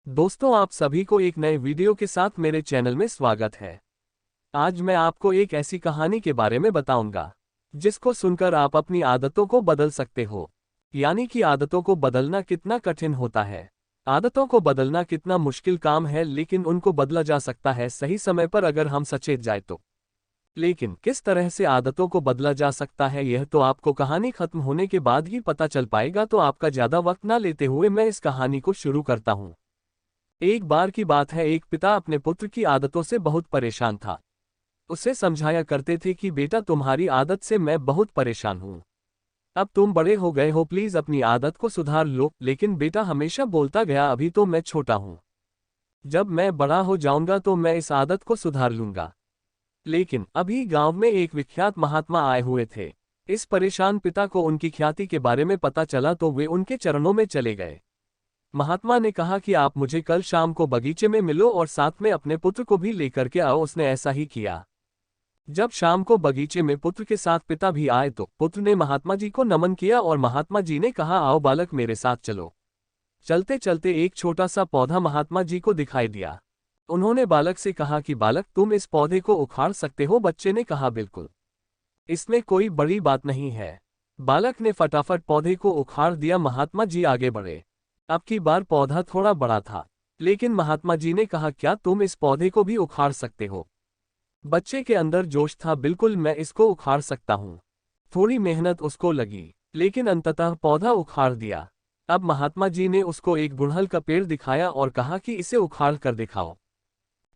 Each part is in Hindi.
दोस्तों, आप सभी को एक नए वीडियो के साथ मेरे चैनल में स्वागत है। आज मैं आपको एक ऐसी कहानी के बारे में बताऊंगा जिसको सुनकर आप अपनी आदतों को बदल सकते हो। यानी कि आदतों को बदलना कितना कठिन होता है। आदतों को बदलना कितना मुश्किल काम है, लेकिन उनको बदला जा सकता है सही समय पर अगर हम सचेत जाए तो। लेकिन किस तरह से आदतों को बदला जा सकता है, यह तो आपको कहानी खत्म होने के बाद ही पता चल पाएगा। तो आपका ज्यादा वक्त ना लेते हुए मैं इस कहानी को शुरू करता हूँ। एक बार की बात है, एक पिता अपने पुत्र की आदतों से बहुत परेशान था। उसे समझाया करते थे कि बेटा, तुम्हारी आदत से मैं बहुत परेशान हूँ। अब तुम बड़े हो गए हो, प्लीज अपनी आदत को सुधार लो। लेकिन बेटा हमेशा बोलता गया, अभी तो मैं छोटा हूँ, जब मैं बड़ा हो जाऊंगा तो मैं इस आदत को सुधार लूंगा। लेकिन अभी गांव में एक विख्यात महात्मा आए हुए थे। इस परेशान पिता को उनकी ख्याति के बारे में पता चला तो वे उनके चरणों में चले गए। महात्मा ने कहा कि आप मुझे कल शाम को बगीचे में मिलो और साथ में अपने पुत्र को भी लेकर के आओ। उसने ऐसा ही किया। जब शाम को बगीचे में पुत्र के साथ पिता भी आए तो पुत्र ने महात्मा जी को नमन किया और महात्मा जी ने कहा, आओ बालक, मेरे साथ चलो। चलते चलते एक छोटा सा पौधा महात्मा जी को दिखाई दिया। उन्होंने बालक से कहा कि बालक, तुम इस पौधे को उखाड़ सकते हो। बच्चे ने कहा, बिल्कुल, इसमें कोई बड़ी बात नहीं है। बालक ने फटाफट पौधे को उखाड़ दिया। महात्मा जी आगे बढ़े। अब की बार पौधा थोड़ा बड़ा था, लेकिन महात्मा जी ने कहा, क्या तुम इस पौधे को भी उखाड़ सकते हो? बच्चे के अंदर जोश था, बिल्कुल मैं इसको उखाड़ सकता हूँ। थोड़ी मेहनत उसको लगी, लेकिन अंततः पौधा उखाड़ दिया। अब महात्मा जी ने उसको एक गुड़हल का पेड़ दिखाया और कहा कि इसे उखाड़ कर दिखाओ,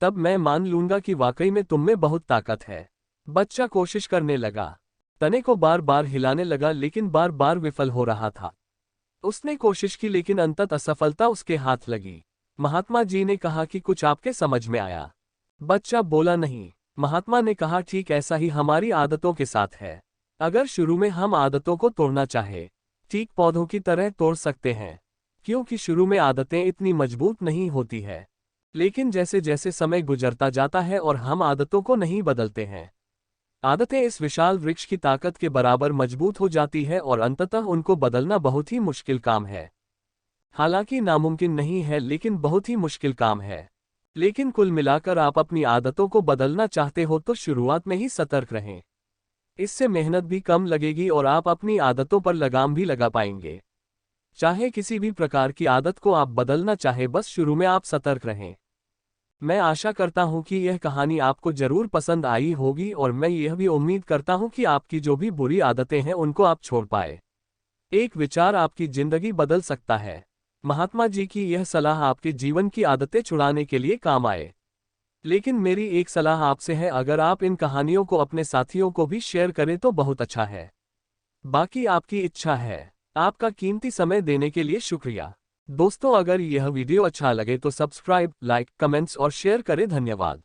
तब मैं मान लूंगा कि वाकई में तुम में बहुत ताकत है। बच्चा कोशिश करने लगा, तने को बार बार हिलाने लगा, लेकिन बार बार विफल हो रहा था। उसने कोशिश की, लेकिन अंततः असफलता उसके हाथ लगी। महात्मा जी ने कहा कि कुछ आपके समझ में आया? बच्चा बोला, नहीं। महात्मा ने कहा, ठीक ऐसा ही हमारी आदतों के साथ है। अगर शुरू में हम आदतों को तोड़ना चाहे, ठीक पौधों की तरह तोड़ सकते हैं, क्योंकि शुरू में आदतें इतनी मजबूत नहीं होती है। लेकिन जैसे जैसे समय गुजरता जाता है और हम आदतों को नहीं बदलते हैं, आदतें इस विशाल वृक्ष की ताकत के बराबर मजबूत हो जाती है और अंततः उनको बदलना बहुत ही मुश्किल काम है। हालांकि नामुमकिन नहीं है, लेकिन बहुत ही मुश्किल काम है। लेकिन कुल मिलाकर आप अपनी आदतों को बदलना चाहते हो तो शुरुआत में ही सतर्क रहें। इससे मेहनत भी कम लगेगी और आप अपनी आदतों पर लगाम भी लगा पाएंगे। चाहे किसी भी प्रकार की आदत को आप बदलना चाहे, बस शुरू में आप सतर्क रहें। मैं आशा करता हूं कि यह कहानी आपको जरूर पसंद आई होगी और मैं यह भी उम्मीद करता हूं कि आपकी जो भी बुरी आदतें हैं उनको आप छोड़ पाए। एक विचार आपकी जिंदगी बदल सकता है। महात्मा जी की यह सलाह आपके जीवन की आदतें छुड़ाने के लिए काम आए। लेकिन मेरी एक सलाह आपसे है, अगर आप इन कहानियों को अपने साथियों को भी शेयर करें तो बहुत अच्छा है। बाकी आपकी इच्छा है। आपका कीमती समय देने के लिए शुक्रिया। दोस्तों, अगर यह वीडियो अच्छा लगे तो सब्सक्राइब, लाइक, कमेंट्स और शेयर करें। धन्यवाद।